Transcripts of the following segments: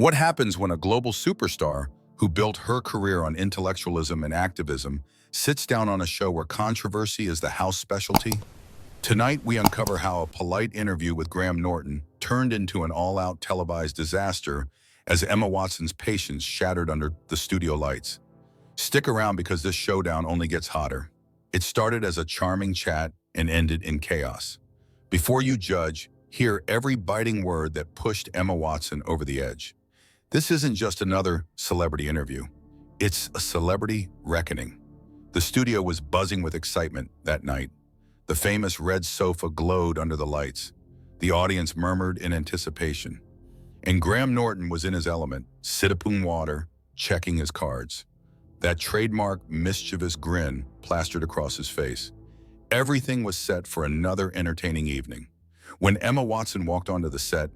What happens when a global superstar who built her career on intellectualism and activism sits down on a show where controversy is the house specialty? Tonight, we uncover how a polite interview with Graham Norton turned into an all-out televised disaster as Emma Watson's patience shattered under the studio lights. Stick around because this showdown only gets hotter. It started as a charming chat and ended in chaos. Before you judge, hear every biting word that pushed Emma Watson over the edge. This isn't just another celebrity interview. It's a celebrity reckoning. The studio was buzzing with excitement that night. The famous red sofa glowed under the lights. The audience murmured in anticipation. And Graham Norton was in his element, sipping water, checking his cards. That trademark mischievous grin plastered across his face. Everything was set for another entertaining evening. When Emma Watson walked onto the set,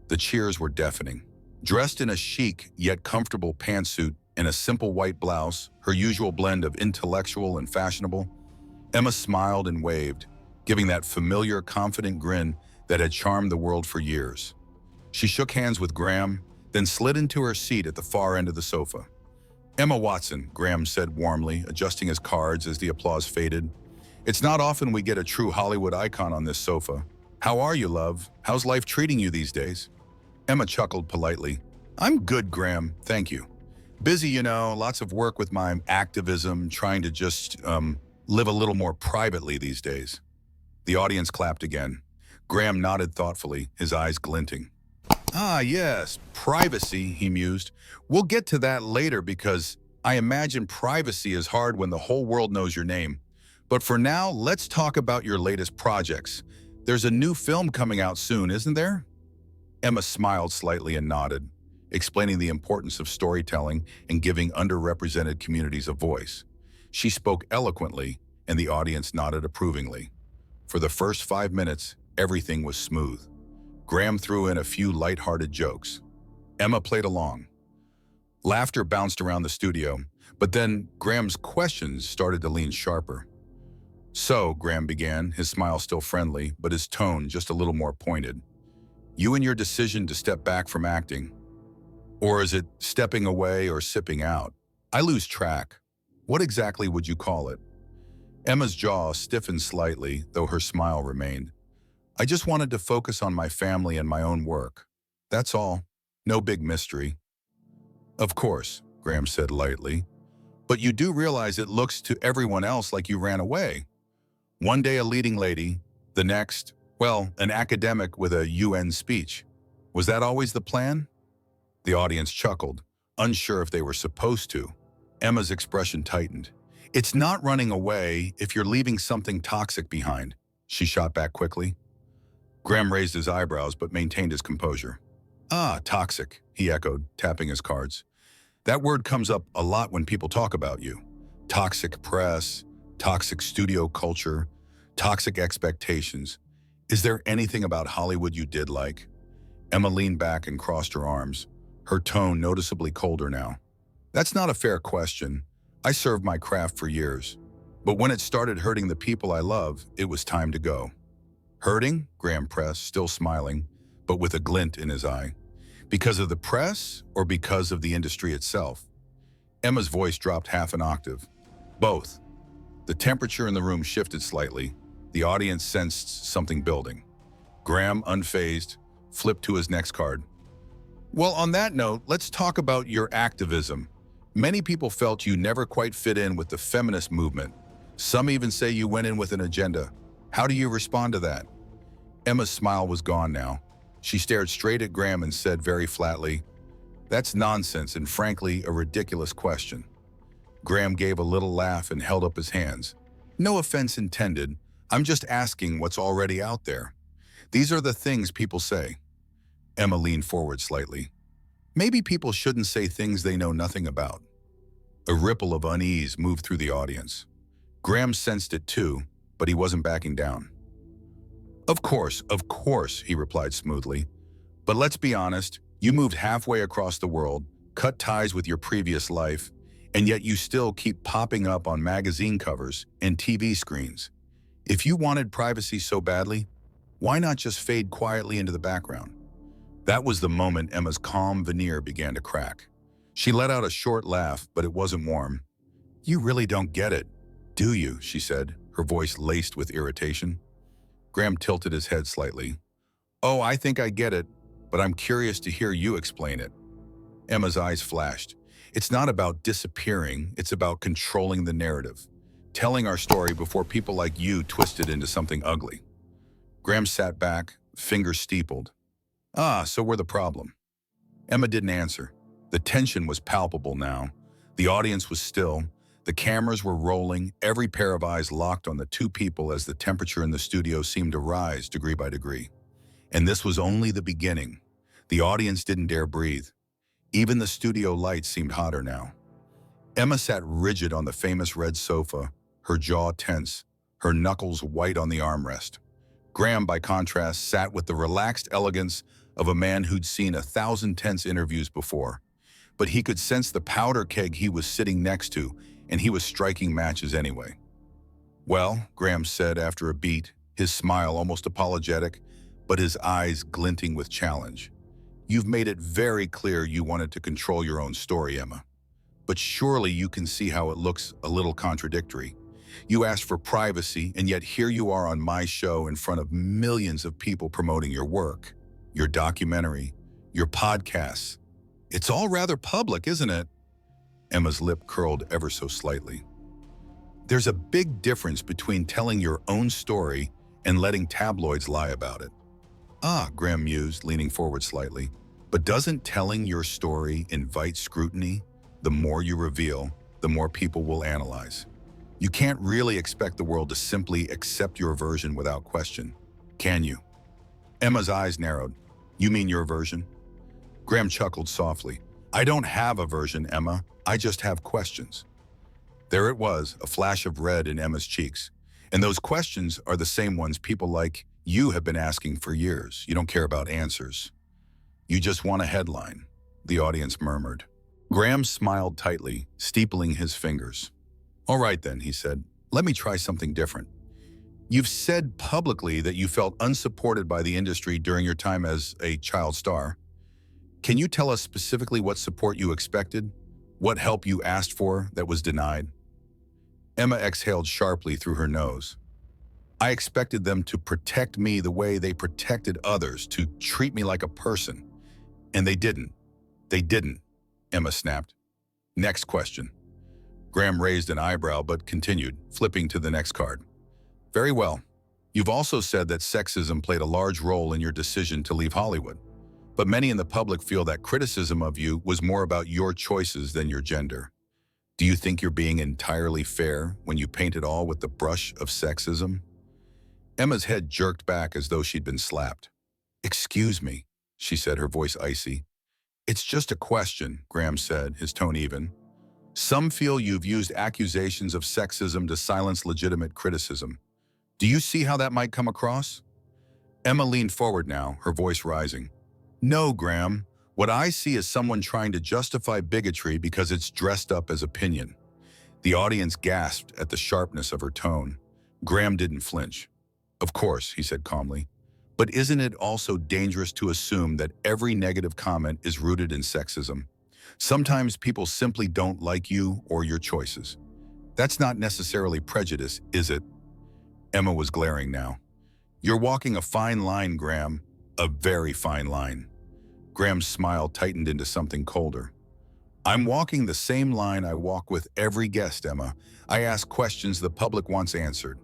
the cheers were deafening. Dressed in a chic yet comfortable pantsuit and a simple white blouse, her usual blend of intellectual and fashionable, Emma smiled and waved, giving that familiar, confident grin that had charmed the world for years. She shook hands with Graham, then slid into her seat at the far end of the sofa. "Emma Watson," Graham said warmly, adjusting his cards as the applause faded. "It's not often we get a true Hollywood icon on this sofa. How are you, love? How's life treating you these days?" Emma chuckled politely. "I'm good, Graham, thank you. Busy, lots of work with my activism, trying to just live a little more privately these days." The audience clapped again. Graham nodded thoughtfully, his eyes glinting. "Ah, yes, privacy," he mused. "We'll get to that later because I imagine privacy is hard when the whole world knows your name. But for now, let's talk about your latest projects. There's a new film coming out soon, isn't there?" Emma smiled slightly and nodded, explaining the importance of storytelling and giving underrepresented communities a voice. She spoke eloquently, and the audience nodded approvingly. For the first 5 minutes, everything was smooth. Graham threw in a few light-hearted jokes. Emma played along. Laughter bounced around the studio, but then Graham's questions started to lean sharper. "So," Graham began, his smile still friendly, but his tone just a little more pointed. "You and your decision to step back from acting. Or is it stepping away or sipping out? I lose track. What exactly would you call it?" Emma's jaw stiffened slightly, though her smile remained. "I just wanted to focus on my family and my own work. That's all. No big mystery." "Of course," Graham said lightly. "But you do realize it looks to everyone else like you ran away. One day a leading lady, the next, well, an academic with a UN speech. Was that always the plan?" The audience chuckled, unsure if they were supposed to. Emma's expression tightened. "It's not running away if you're leaving something toxic behind," she shot back quickly. Graham raised his eyebrows but maintained his composure. "Ah, toxic," he echoed, tapping his cards. "That word comes up a lot when people talk about you. Toxic press, toxic studio culture, toxic expectations. Is there anything about Hollywood you did like?" Emma leaned back and crossed her arms, her tone noticeably colder now. "That's not a fair question. I served my craft for years. But when it started hurting the people I love, it was time to go." "Hurting?" Graham pressed, still smiling, but with a glint in his eye. "Because of the press or because of the industry itself?" Emma's voice dropped half an octave. "Both." The temperature in the room shifted slightly. The audience sensed something building. Graham, unfazed, flipped to his next card. "Well, on that note, let's talk about your activism. Many people felt you never quite fit in with the feminist movement. Some even say you went in with an agenda. How do you respond to that?" Emma's smile was gone now. She stared straight at Graham and said very flatly, "That's nonsense and frankly a ridiculous question." Graham gave a little laugh and held up his hands. "No offense intended. I'm just asking what's already out there. These are the things people say." Emma leaned forward slightly. "Maybe people shouldn't say things they know nothing about." A ripple of unease moved through the audience. Graham sensed it too, but he wasn't backing down. Of course," he replied smoothly. "But let's be honest, you moved halfway across the world, cut ties with your previous life, and yet you still keep popping up on magazine covers and TV screens. If you wanted privacy so badly, why not just fade quietly into the background?" That was the moment Emma's calm veneer began to crack. She let out a short laugh, but it wasn't warm. "You really don't get it, do you?" she said, her voice laced with irritation. Graham tilted his head slightly. "Oh, I think I get it, but I'm curious to hear you explain it." Emma's eyes flashed. "It's not about disappearing, it's about controlling the narrative. Telling our story before people like you twist it into something ugly." Graham sat back, fingers steepled. "Ah, so we're the problem." Emma didn't answer. The tension was palpable now. The audience was still. The cameras were rolling, every pair of eyes locked on the two people as the temperature in the studio seemed to rise degree by degree. And this was only the beginning. The audience didn't dare breathe. Even the studio lights seemed hotter now. Emma sat rigid on the famous red sofa, her jaw tense, her knuckles white on the armrest. Graham, by contrast, sat with the relaxed elegance of a man who'd seen 1,000 tense interviews before. But he could sense the powder keg he was sitting next to, and he was striking matches anyway. "Well," Graham said after a beat, his smile almost apologetic, but his eyes glinting with challenge. "You've made it very clear you wanted to control your own story, Emma. But surely you can see how it looks a little contradictory. You asked for privacy, and yet here you are on my show in front of millions of people promoting your work, your documentary, your podcasts. It's all rather public, isn't it?" Emma's lip curled ever so slightly. "There's a big difference between telling your own story and letting tabloids lie about it." "Ah," Graham mused, leaning forward slightly. "But doesn't telling your story invite scrutiny? The more you reveal, the more people will analyze. You can't really expect the world to simply accept your version without question, can you?" Emma's eyes narrowed. "You mean your version?" Graham chuckled softly. "I don't have a version, Emma. I just have questions." There it was, a flash of red in Emma's cheeks. "And those questions are the same ones people like you have been asking for years. You don't care about answers. You just want a headline," the audience murmured. Graham smiled tightly, steepling his fingers. "All right then," he said. "Let me try something different. You've said publicly that you felt unsupported by the industry during your time as a child star. Can you tell us specifically what support you expected? What help you asked for that was denied?" Emma exhaled sharply through her nose. "I expected them to protect me the way they protected others, to treat me like a person. And they didn't. They didn't," Emma snapped. "Next question." Graham raised an eyebrow but continued, flipping to the next card. "Very well. You've also said that sexism played a large role in your decision to leave Hollywood. But many in the public feel that criticism of you was more about your choices than your gender. Do you think you're being entirely fair when you paint it all with the brush of sexism?" Emma's head jerked back as though she'd been slapped. "Excuse me," she said, her voice icy. "It's just a question," Graham said, his tone even. "Some feel you've used accusations of sexism to silence legitimate criticism. Do you see how that might come across?" Emma leaned forward now, her voice rising. "No, Graham. What I see is someone trying to justify bigotry because it's dressed up as opinion." The audience gasped at the sharpness of her tone. Graham didn't flinch. "Of course," he said calmly. "But isn't it also dangerous to assume that every negative comment is rooted in sexism? Sometimes people simply don't like you or your choices. That's not necessarily prejudice, is it?" Emma was glaring now. "You're walking a fine line, Graham. A very fine line." Graham's smile tightened into something colder. "I'm walking the same line I walk with every guest, Emma. I ask questions the public wants answered.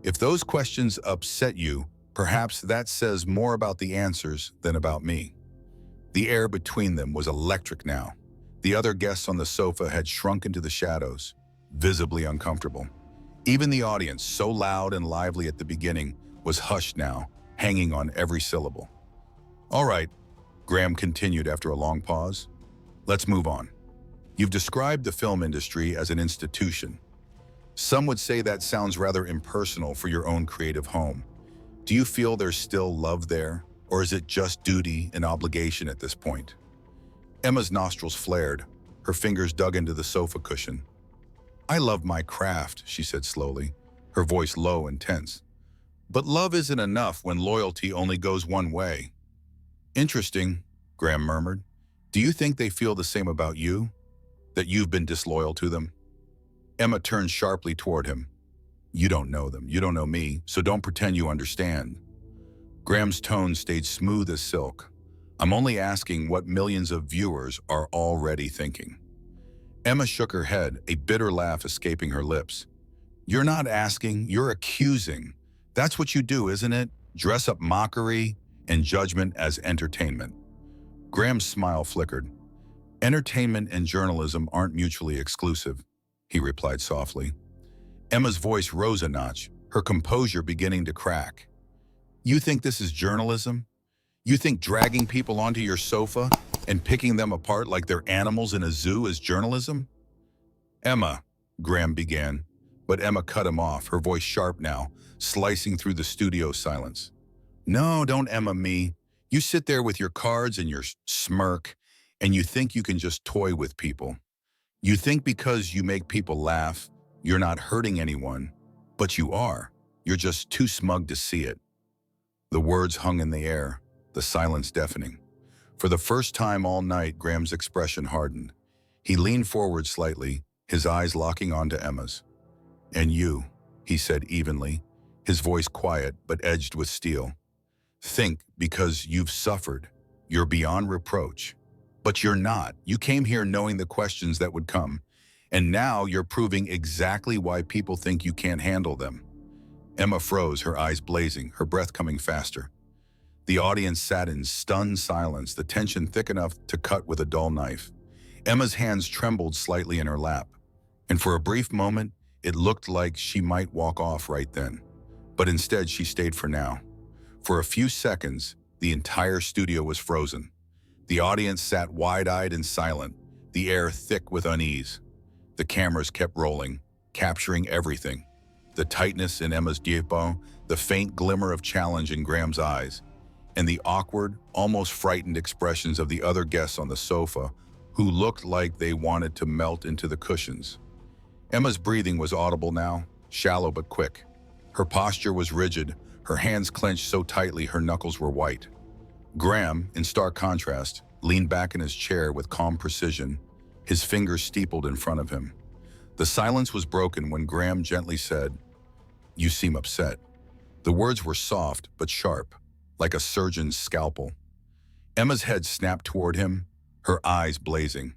If those questions upset you, perhaps that says more about the answers than about me." The air between them was electric now. The other guests on the sofa had shrunk into the shadows, visibly uncomfortable. Even the audience, so loud and lively at the beginning, was hushed now, hanging on every syllable. "All right," Graham continued after a long pause. "Let's move on. You've described the film industry as an institution. Some would say that sounds rather impersonal for your own creative home. Do you feel there's still love there, or is it just duty and obligation at this point?" Emma's nostrils flared. Her fingers dug into the sofa cushion. "I love my craft," she said slowly, her voice low and tense. "But love isn't enough when loyalty only goes one way." "Interesting," Graham murmured. Do you think they feel the same about you? That you've been disloyal to them? Emma turned sharply toward him. You don't know them. You don't know me, so don't pretend you understand. Graham's tone stayed smooth as silk. I'm only asking what millions of viewers are already thinking. Emma shook her head, a bitter laugh escaping her lips. You're not asking, you're accusing. That's what you do, isn't it? Dress up mockery and judgment as entertainment. Graham's smile flickered. Entertainment and journalism aren't mutually exclusive, he replied softly. Emma's voice rose a notch, her composure beginning to crack. You think this is journalism? You think dragging people onto your sofa and picking them apart like they're animals in a zoo is journalism? Emma, Graham began, but Emma cut him off, her voice sharp now, slicing through the studio silence. No, don't Emma me. You sit there with your cards and your smirk, and you think you can just toy with people. You think because you make people laugh, you're not hurting anyone, but you are. You're just too smug to see it. The words hung in the air, the silence deafening. For the first time all night, Graham's expression hardened. He leaned forward slightly, his eyes locking onto Emma's. And you, he said evenly, his voice quiet but edged with steel. Think because you've suffered, you're beyond reproach. But you're not. You came here knowing the questions that would come. And now you're proving exactly why people think you can't handle them. Emma froze, her eyes blazing, her breath coming faster. The audience sat in stunned silence, the tension thick enough to cut with a dull knife. Emma's hands trembled slightly in her lap, and for a brief moment, it looked like she might walk off right then. But instead, she stayed for now. For a few seconds, the entire studio was frozen. The audience sat wide-eyed and silent, the air thick with unease. The cameras kept rolling, capturing everything. The tightness in Emma's diapo, the faint glimmer of challenge in Graham's eyes, and the awkward, almost frightened expressions of the other guests on the sofa who looked like they wanted to melt into the cushions. Emma's breathing was audible now, shallow but quick. Her posture was rigid, her hands clenched so tightly her knuckles were white. Graham, in stark contrast, leaned back in his chair with calm precision, his fingers steepled in front of him. The silence was broken when Graham gently said, "You seem upset." The words were soft but sharp, like a surgeon's scalpel. Emma's head snapped toward him, her eyes blazing.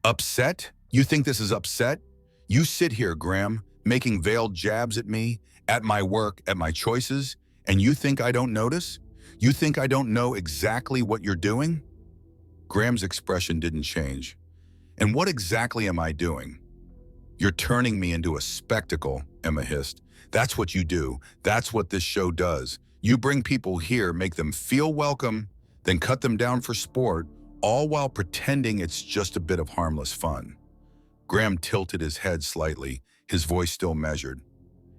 Upset? You think this is upset? You sit here, Graham, making veiled jabs at me, at my work, at my choices, and you think I don't notice? You think I don't know exactly what you're doing? Graham's expression didn't change. And what exactly am I doing? You're turning me into a spectacle, Emma hissed. That's what you do. That's what this show does. You bring people here, make them feel welcome, then cut them down for sport, all while pretending it's just a bit of harmless fun. Graham tilted his head slightly, his voice still measured.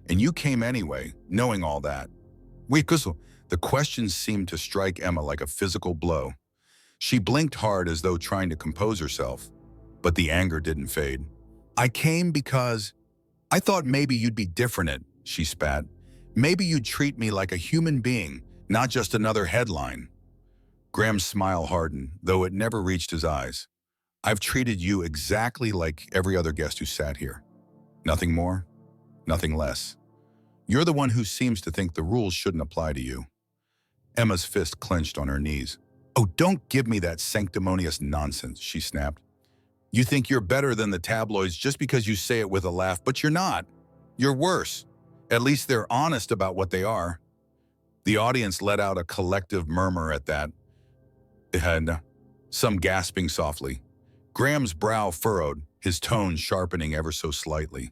And you came anyway, knowing all that. The questions seemed to strike Emma like a physical blow. She blinked hard as though trying to compose herself, but the anger didn't fade. I came because I thought maybe you'd be different, she spat. Maybe you'd treat me like a human being, not just another headline. Graham's smile hardened, though it never reached his eyes. I've treated you exactly like every other guest who sat here. Nothing more, nothing less. You're the one who seems to think the rules shouldn't apply to you. Emma's fist clenched on her knees. Oh, don't give me that sanctimonious nonsense, she snapped. You think you're better than the tabloids just because you say it with a laugh, but you're not. You're worse. At least they're honest about what they are. The audience let out a collective murmur at that. And some gasping softly. Graham's brow furrowed, his tone sharpening ever so slightly.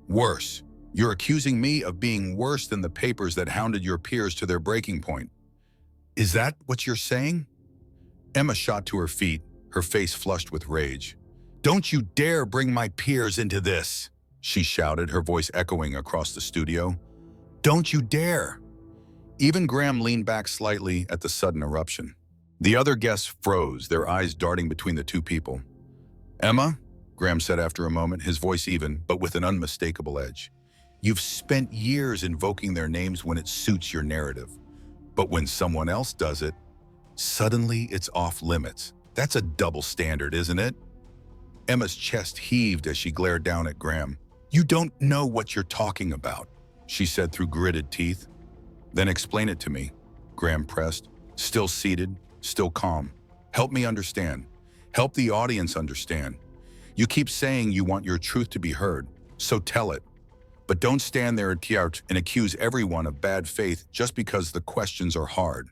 Worse. You're accusing me of being worse than the papers that hounded your peers to their breaking point. Is that what you're saying? Emma shot to her feet, her face flushed with rage. Don't you dare bring my peers into this, she shouted, her voice echoing across the studio. Don't you dare. Even Graham leaned back slightly at the sudden eruption. The other guests froze, their eyes darting between the two people. Emma, Graham said after a moment, his voice even, but with an unmistakable edge. You've spent years invoking their names when it suits your narrative. But when someone else does it, Suddenly, it's off limits. That's a double standard, isn't it? Emma's chest heaved as she glared down at Graham. You don't know what you're talking about, she said through gritted teeth. Then explain it to me, Graham pressed, still seated, still calm. Help me understand. Help the audience understand. You keep saying you want your truth to be heard, so tell it. But don't stand there and accuse everyone of bad faith just because the questions are hard.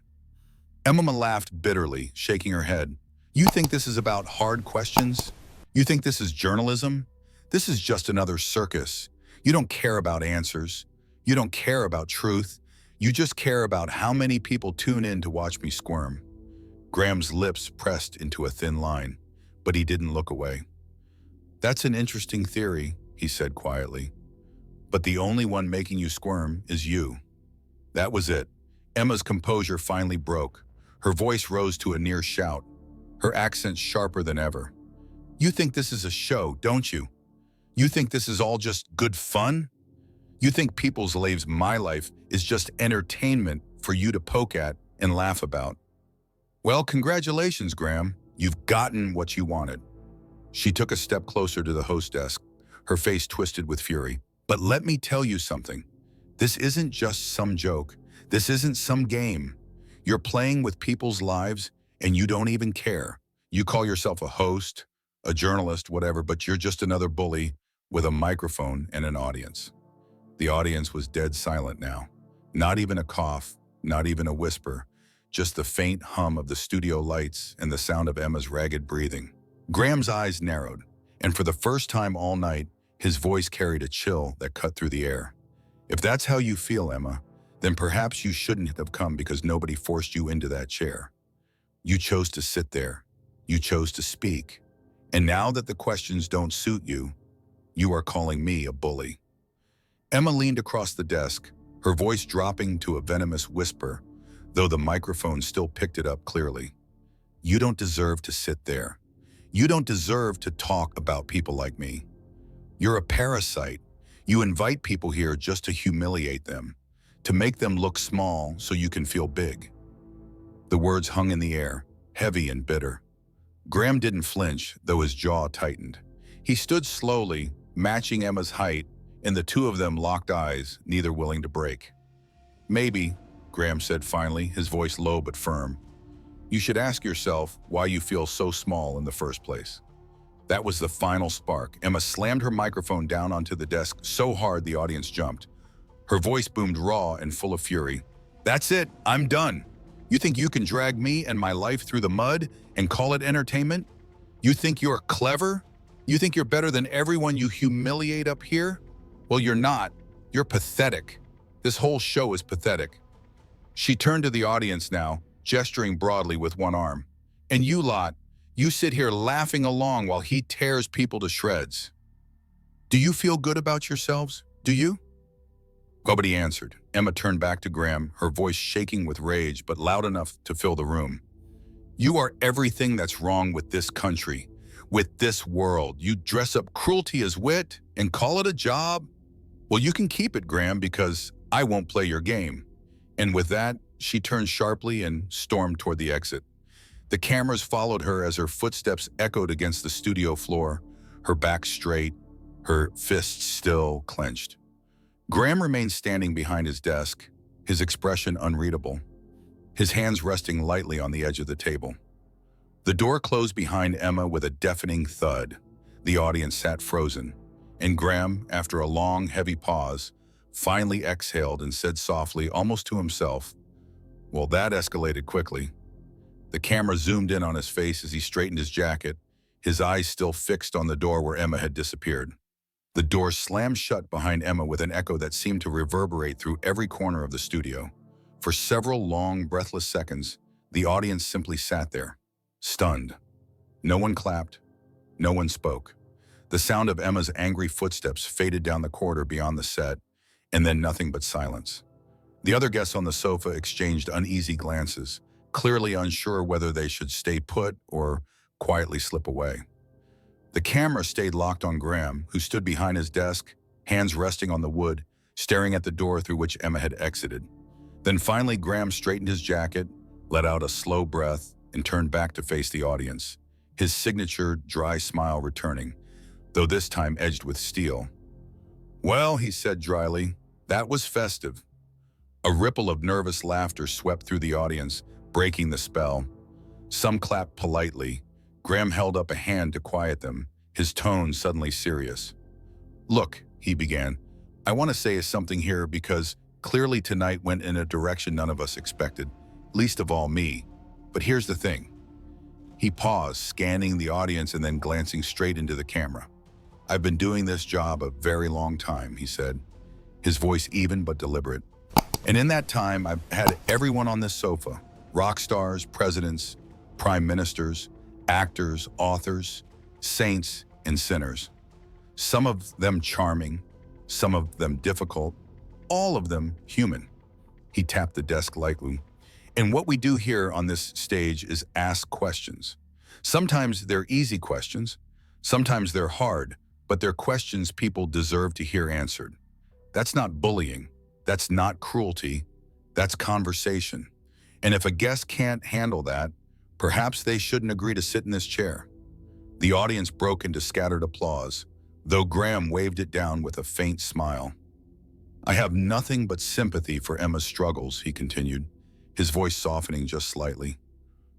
Emma laughed bitterly, shaking her head. You think this is about hard questions? You think this is journalism? This is just another circus. You don't care about answers. You don't care about truth. You just care about how many people tune in to watch me squirm. Graham's lips pressed into a thin line, but he didn't look away. That's an interesting theory, he said quietly. But the only one making you squirm is you. That was it. Emma's composure finally broke. Her voice rose to a near shout, her accent sharper than ever. You think this is a show, don't you? You think this is all just good fun? You think People's Lives, My Life, is just entertainment for you to poke at and laugh about? Well, congratulations, Graham. You've gotten what you wanted. She took a step closer to the host desk, her face twisted with fury. But let me tell you something. This isn't just some joke. This isn't some game. You're playing with people's lives and you don't even care. You call yourself a host, a journalist, whatever, but you're just another bully with a microphone and an audience. The audience was dead silent now. Not even a cough, not even a whisper, just the faint hum of the studio lights and the sound of Emma's ragged breathing. Graham's eyes narrowed, and for the first time all night, his voice carried a chill that cut through the air. If that's how you feel, Emma, then perhaps you shouldn't have come because nobody forced you into that chair. You chose to sit there. You chose to speak. And now that the questions don't suit you, you are calling me a bully. Emma leaned across the desk, her voice dropping to a venomous whisper, though the microphone still picked it up clearly. You don't deserve to sit there. You don't deserve to talk about people like me. You're a parasite. You invite people here just to humiliate them, to make them look small so you can feel big. The words hung in the air, heavy and bitter. Graham didn't flinch, though his jaw tightened. He stood slowly, matching Emma's height, and the two of them locked eyes, neither willing to break. Maybe, Graham said finally, his voice low but firm, you should ask yourself why you feel so small in the first place. That was the final spark. Emma slammed her microphone down onto the desk so hard the audience jumped. Her voice boomed raw and full of fury. That's it, I'm done. You think you can drag me and my life through the mud and call it entertainment? You think you're clever? You think you're better than everyone you humiliate up here? Well, you're not. You're pathetic. This whole show is pathetic. She turned to the audience now, gesturing broadly with one arm. And you lot, you sit here laughing along while he tears people to shreds. Do you feel good about yourselves? Do you? Nobody answered. Emma turned back to Graham, her voice shaking with rage but loud enough to fill the room. You are everything that's wrong with this country, with this world. You dress up cruelty as wit and call it a job? Well, you can keep it, Graham, because I won't play your game. And with that, she turned sharply and stormed toward the exit. The cameras followed her as her footsteps echoed against the studio floor, her back straight, her fists still clenched. Graham remained standing behind his desk, his expression unreadable, his hands resting lightly on the edge of the table. The door closed behind Emma with a deafening thud. The audience sat frozen, and Graham, after a long, heavy pause, finally exhaled and said softly, almost to himself, well, that escalated quickly. The camera zoomed in on his face as he straightened his jacket, his eyes still fixed on the door where Emma had disappeared. The door slammed shut behind Emma with an echo that seemed to reverberate through every corner of the studio. For several long, breathless seconds, the audience simply sat there, stunned. No one clapped. No one spoke. The sound of Emma's angry footsteps faded down the corridor beyond the set, and then nothing but silence. The other guests on the sofa exchanged uneasy glances, clearly unsure whether they should stay put or quietly slip away. The camera stayed locked on Graham, who stood behind his desk, hands resting on the wood, staring at the door through which Emma had exited. Then finally Graham straightened his jacket, let out a slow breath, and turned back to face the audience, his signature dry smile returning, though this time edged with steel. "Well," he said dryly, "that was festive." A ripple of nervous laughter swept through the audience, breaking the spell. Some clapped politely. Graham held up a hand to quiet them, his tone suddenly serious. "Look," he began, "I want to say something here because clearly tonight went in a direction none of us expected, least of all me. But here's the thing." He paused, scanning the audience and then glancing straight into the camera. "I've been doing this job a very long time," he said, his voice even but deliberate. "And in that time, I've had everyone on this sofa, rock stars, presidents, prime ministers, actors, authors, saints, and sinners. Some of them charming, some of them difficult, all of them human." He tapped the desk lightly. "And what we do here on this stage is ask questions. Sometimes they're easy questions, sometimes they're hard, but they're questions people deserve to hear answered. That's not bullying, that's not cruelty, that's conversation. And if a guest can't handle that, perhaps they shouldn't agree to sit in this chair." The audience broke into scattered applause, though Graham waved it down with a faint smile. "I have nothing but sympathy for Emma's struggles," he continued, his voice softening just slightly,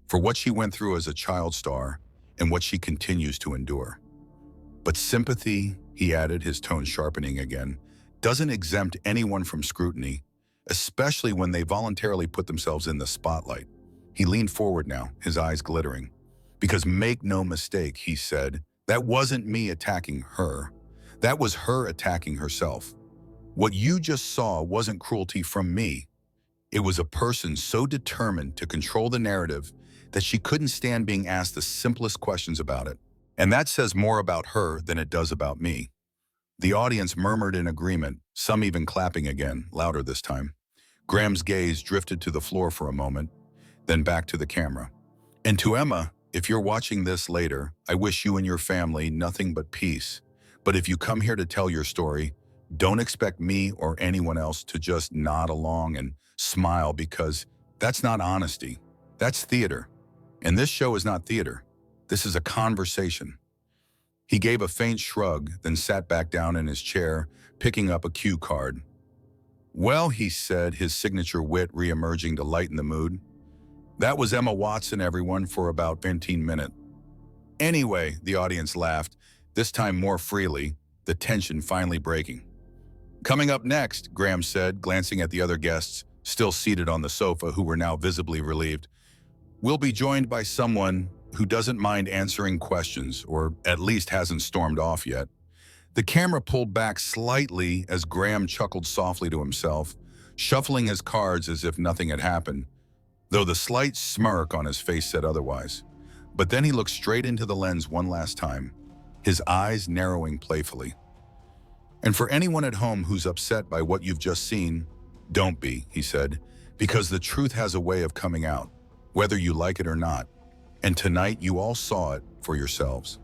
"for what she went through as a child star and what she continues to endure. But sympathy," he added, his tone sharpening again, "doesn't exempt anyone from scrutiny, especially when they voluntarily put themselves in the spotlight." He leaned forward now, his eyes glittering. "Because make no mistake," he said, "that wasn't me attacking her. That was her attacking herself. What you just saw wasn't cruelty from me. It was a person so determined to control the narrative that she couldn't stand being asked the simplest questions about it. And that says more about her than it does about me." The audience murmured in agreement, some even clapping again, louder this time. Graham's gaze drifted to the floor for a moment, then back to the camera. "And to Emma, if you're watching this later, I wish you and your family nothing but peace. But if you come here to tell your story, don't expect me or anyone else to just nod along and smile, because that's not honesty. That's theater. And this show is not theater. This is a conversation." He gave a faint shrug, then sat back down in his chair, picking up a cue card. "Well," he said, his signature wit re-emerging to lighten the mood, "that was Emma Watson, everyone, for about 15 minutes. Anyway," the audience laughed, this time more freely, the tension finally breaking. "Coming up next," Graham said, glancing at the other guests, still seated on the sofa, who were now visibly relieved, "we'll be joined by someone who doesn't mind answering questions, or at least hasn't stormed off yet." The camera pulled back slightly as Graham chuckled softly to himself, shuffling his cards as if nothing had happened, though the slight smirk on his face said otherwise. But then he looked straight into the lens one last time, his eyes narrowing playfully. "And for anyone at home who's upset by what you've just seen, don't be," he said, "because the truth has a way of coming out, whether you like it or not. And tonight you all saw it for yourselves."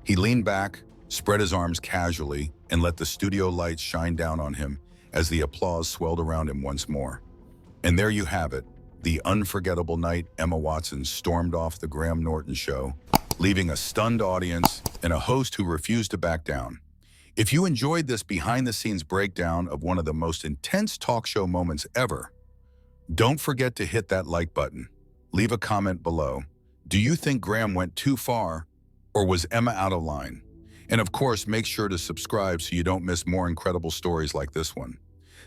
He leaned back, spread his arms casually, and let the studio lights shine down on him as the applause swelled around him once more. And there you have it, the unforgettable night Emma Watson stormed off the Graham Norton show, leaving a stunned audience and a host who refused to back down. If you enjoyed this behind-the-scenes breakdown of one of the most intense talk show moments ever, don't forget to hit that like button. Leave a comment below. Do you think Graham went too far, or was Emma out of line? And of course, make sure to subscribe so you don't miss more incredible stories like this one.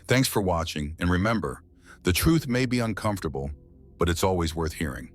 Thanks for watching, and remember, the truth may be uncomfortable, but it's always worth hearing.